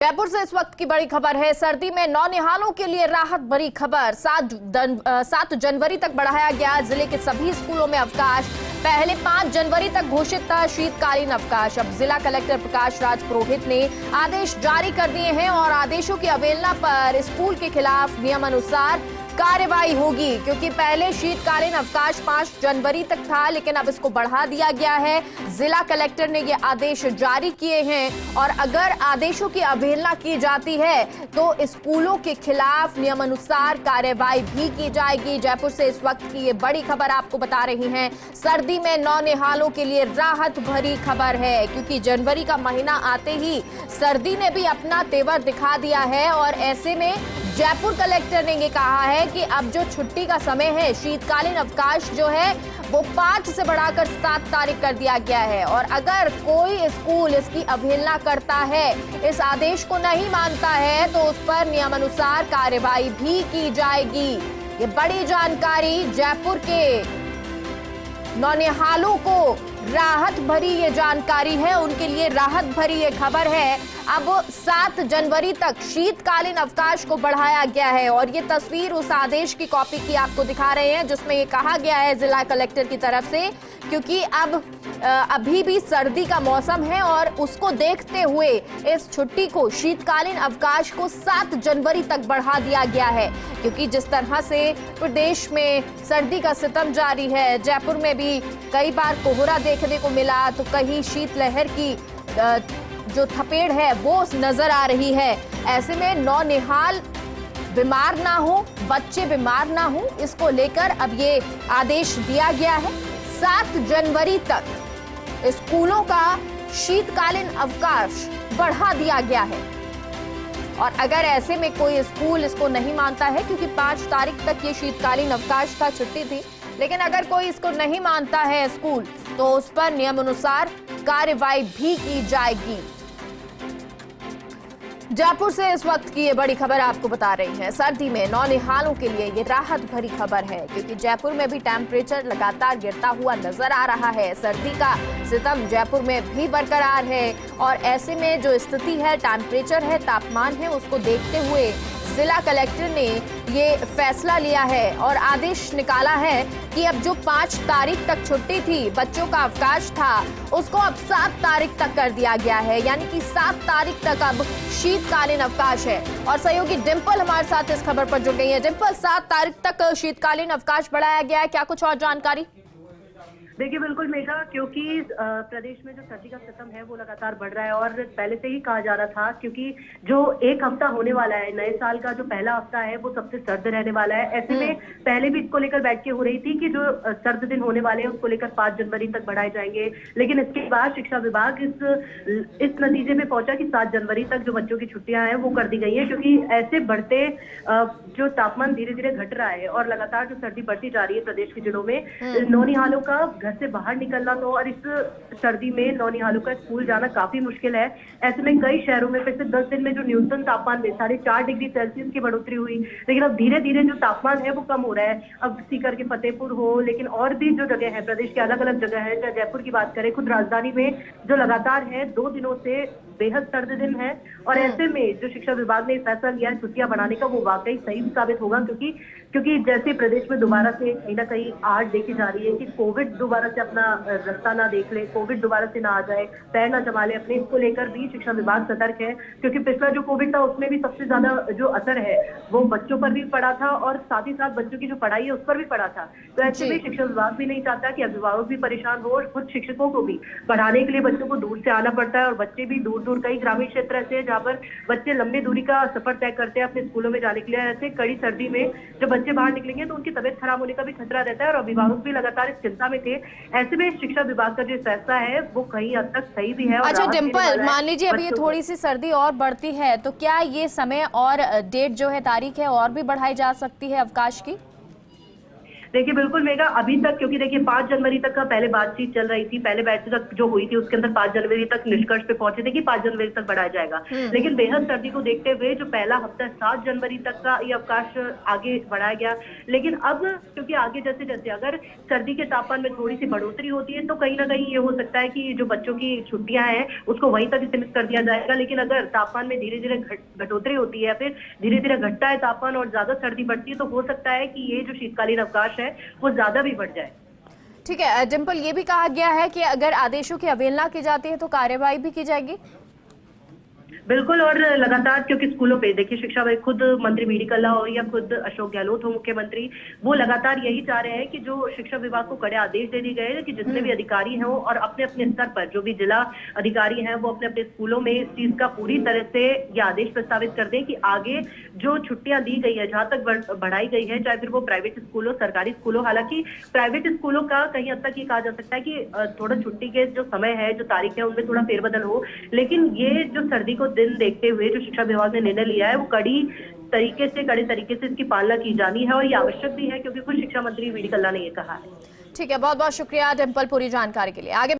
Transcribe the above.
जयपुर से इस वक्त की बड़ी खबर है। सर्दी में नौनिहालों के लिए राहत भरी खबर। 7 जनवरी तक बढ़ाया गया जिले के सभी स्कूलों में अवकाश। पहले 5 जनवरी तक घोषित था शीतकालीन अवकाश। अब जिला कलेक्टर प्रकाश राज पुरोहित ने आदेश जारी कर दिए हैं और आदेशों की अवहेलना पर स्कूल के खिलाफ नियमानुसार कार्रवाई होगी, क्योंकि पहले शीतकालीन अवकाश 5 जनवरी तक था, लेकिन अब इसको बढ़ा दिया गया है। जिला कलेक्टर ने ये आदेश जारी किए हैं और अगर आदेशों की अवहेलना की जाती है तो स्कूलों के खिलाफ नियमानुसार कार्रवाई भी की जाएगी। जयपुर से इस वक्त की ये बड़ी खबर आपको बता रही हैं। सर्दी में नौनिहालों के लिए राहत भरी खबर है, क्योंकि जनवरी का महीना आते ही सर्दी ने भी अपना तेवर दिखा दिया है और ऐसे में जयपुर कलेक्टर ने ये कहा है कि अब जो छुट्टी का समय है, शीतकालीन अवकाश जो है वो 5 से बढ़ाकर 7 तारीख कर दिया गया है। और अगर कोई स्कूल इसकी अवहेलना करता है, इस आदेश को नहीं मानता है, तो उस पर नियमानुसार कार्रवाई भी की जाएगी। ये बड़ी जानकारी जयपुर के नौनिहालों को राहत भरी ये जानकारी है, उनके लिए राहत भरी ये खबर है। अब 7 जनवरी तक शीतकालीन अवकाश को बढ़ाया गया है और ये तस्वीर उस आदेश की कॉपी की आपको दिखा रहे हैं जिसमें ये कहा गया है जिला कलेक्टर की तरफ से, क्योंकि अब अभी भी सर्दी का मौसम है और उसको देखते हुए इस छुट्टी को, शीतकालीन अवकाश को 7 जनवरी तक बढ़ा दिया गया है। क्योंकि जिस तरह से प्रदेश में सर्दी का सितम जारी है, जयपुर में भी कई बार कोहरा देखने को मिला, तो कहीं शीतलहर की जो थपेड़ है वो नजर आ रही है। ऐसे में नौनिहाल बीमार ना हो, बच्चे बीमार ना हो, इसको लेकर अब ये आदेश दिया गया है। 7 जनवरी तक स्कूलों का शीतकालीन अवकाश बढ़ा दिया गया है और अगर ऐसे में कोई स्कूल इसको नहीं मानता है, क्योंकि 5 तारीख तक ये शीतकालीन अवकाश था, छुट्टी थी, लेकिन अगर कोई इसको नहीं मानता है स्कूल, तो उस पर नियमानुसार कार्रवाई भी की जाएगी। जयपुर से इस वक्त की ये बड़ी खबर आपको बता रही है। सर्दी में नौनिहालों के लिए ये राहत भरी खबर है, क्योंकि जयपुर में भी टेम्परेचर लगातार गिरता हुआ नजर आ रहा है। सर्दी का सितम जयपुर में भी बरकरार है और ऐसे में जो स्थिति है, टेम्परेचर है, तापमान है, उसको देखते हुए जिला कलेक्टर ने ये फैसला लिया है और आदेश निकाला है कि अब जो 5 तारीख तक छुट्टी थी, बच्चों का अवकाश था, उसको अब 7 तारीख तक कर दिया गया है। यानी कि 7 तारीख तक अब शीतकालीन अवकाश है। और सहयोगी डिंपल हमारे साथ इस खबर पर जुड़ गई है। डिंपल, 7 तारीख तक शीतकालीन अवकाश बढ़ाया गया है, क्या कुछ और जानकारी? देखिए बिल्कुल मेघा, क्योंकि प्रदेश में जो सर्दी का सितम है वो लगातार बढ़ रहा है और पहले से ही कहा जा रहा था, क्योंकि जो एक हफ्ता होने वाला है, नए साल का जो पहला हफ्ता है वो सबसे सर्द रहने वाला है। ऐसे में पहले भी इसको लेकर बैठकें हो रही थी कि जो सर्द दिन होने वाले हैं उसको लेकर 5 जनवरी तक बढ़ाए जाएंगे, लेकिन इसके बाद शिक्षा विभाग इस नतीजे में पहुंचा कि 7 जनवरी तक जो बच्चों की छुट्टियां हैं वो कर दी गई है, क्योंकि ऐसे बढ़ते जो तापमान धीरे धीरे घट रहा है और लगातार जो सर्दी बढ़ती जा रही है प्रदेश के जिलों में, नौनिहालों का घर से बाहर निकलना तो और इस सर्दी में नौनिहालों का स्कूल जाना काफी मुश्किल है। ऐसे में कई शहरों में पिछले 10 दिन में जो न्यूनतम तापमान में 4.5 डिग्री सेल्सियस की बढ़ोतरी हुई, लेकिन अब धीरे धीरे जो तापमान है वो कम हो रहा है। अब सीकर के फतेहपुर हो, लेकिन और भी जो जगह है, प्रदेश के अलग अलग जगह है, चाहे जयपुर की बात करें, खुद राजधानी में जो लगातार है 2 दिनों से बेहद सर्द दिन है। और ऐसे में जो शिक्षा विभाग ने फैसला लिया है छुट्टियां बढ़ाने का, वो वाकई सही साबित होगा, क्योंकि जैसे प्रदेश में दोबारा से कहीं ना कहीं आहट देखी जा रही है कि कोविड दोबारा से अपना रास्ता ना देख ले, कोविड दोबारा से ना आ जाए, पैर ना जमा ले अपने, इसको लेकर भी शिक्षा विभाग सतर्क है। क्योंकि पिछला जो कोविड था उसमें भी सबसे ज्यादा जो असर है वो बच्चों पर भी पड़ा था और साथ ही साथ बच्चों की जो पढ़ाई है उस पर भी पड़ा था। तो ऐसे में शिक्षा विभाग भी नहीं चाहता कि अभिभावक भी परेशान हो और खुद शिक्षकों को भी पढ़ाने के लिए बच्चों को दूर से आना पड़ता है और बच्चे भी दूर दूर, कई ग्रामीण क्षेत्र ऐसे हैं जहाँ पर बच्चे लंबी दूरी का सफर तय करते हैं अपने स्कूलों में जाने के लिए। ऐसे कड़ी सर्दी में जब बच्चे बाहर निकलेंगे तो उनकी तबियत खराब होने का भी खतरा रहता है और अभिभावक भी लगातार इस चिंता में थे। ऐसे में शिक्षा विभाग का जो फैसला है वो कहीं हद तक सही भी है। अच्छा डिंपल, मान लीजिए अभी ये थोड़ी सी सर्दी और बढ़ती है, तो क्या ये समय और डेट जो है, तारीख है, और भी बढ़ाई जा सकती है अवकाश की? देखिए बिल्कुल मेगा, अभी तक क्योंकि देखिए 5 जनवरी तक का पहले बातचीत चल रही थी, पहले बैठक तक जो हुई थी उसके अंदर 5 जनवरी तक निष्कर्ष पे पहुंचे थे कि 5 जनवरी तक बढ़ाया जाएगा। लेकिन बेहद सर्दी को देखते हुए जो पहला हफ्ता 7 जनवरी तक का ये अवकाश आगे बढ़ाया गया। लेकिन अब क्योंकि आगे जैसे जैसे अगर सर्दी के तापमान में थोड़ी सी बढ़ोतरी होती है तो कहीं ना कहीं ये हो सकता है कि जो बच्चों की छुट्टियां हैं उसको वहीं तक सीमित कर दिया जाएगा। लेकिन अगर तापमान में धीरे धीरे घटोतरी होती है, फिर धीरे धीरे घटता है तापमान और ज्यादा सर्दी बढ़ती है, तो हो सकता है कि ये जो शीतकालीन अवकाश है वो ज्यादा भी बढ़ जाए। ठीक है डिंपल, ये भी कहा गया है कि अगर आदेशों की अवहेलना की जाती है तो कार्यवाही भी की जाएगी। बिल्कुल, और लगातार क्योंकि स्कूलों पे देखिए शिक्षा में खुद मंत्री बी डी कल्ला हो या खुद अशोक गहलोत हो मुख्यमंत्री, वो लगातार यही चाह रहे हैं कि जो शिक्षा विभाग को कड़े आदेश दे दिए गए हैं कि जितने भी अधिकारी हैं वो और अपने अपने स्तर पर जो भी जिला अधिकारी हैं वो अपने अपने स्कूलों में इस चीज का पूरी तरह से ये आदेश प्रस्तावित कर दें कि आगे जो छुट्टियां दी गई है, जहां तक बढ़ाई गई है, चाहे फिर वो प्राइवेट स्कूल हो सरकारी स्कूल हो। हालांकि प्राइवेट स्कूलों का कहीं हद तक ये कहा जा सकता है कि थोड़ा छुट्टी के जो समय है, जो तारीख है, उनमें थोड़ा फेरबदल हो। लेकिन ये जो सर्दी को दिन देखते हुए जो शिक्षा विभाग ने निर्णय लिया है वो कड़े तरीके से इसकी पालना की जानी है और ये आवश्यक भी है, क्योंकि खुद शिक्षा मंत्री बी डी कल्ला ने ये कहा है। ठीक है, बहुत बहुत शुक्रिया डिंपल पूरी जानकारी के लिए। आगे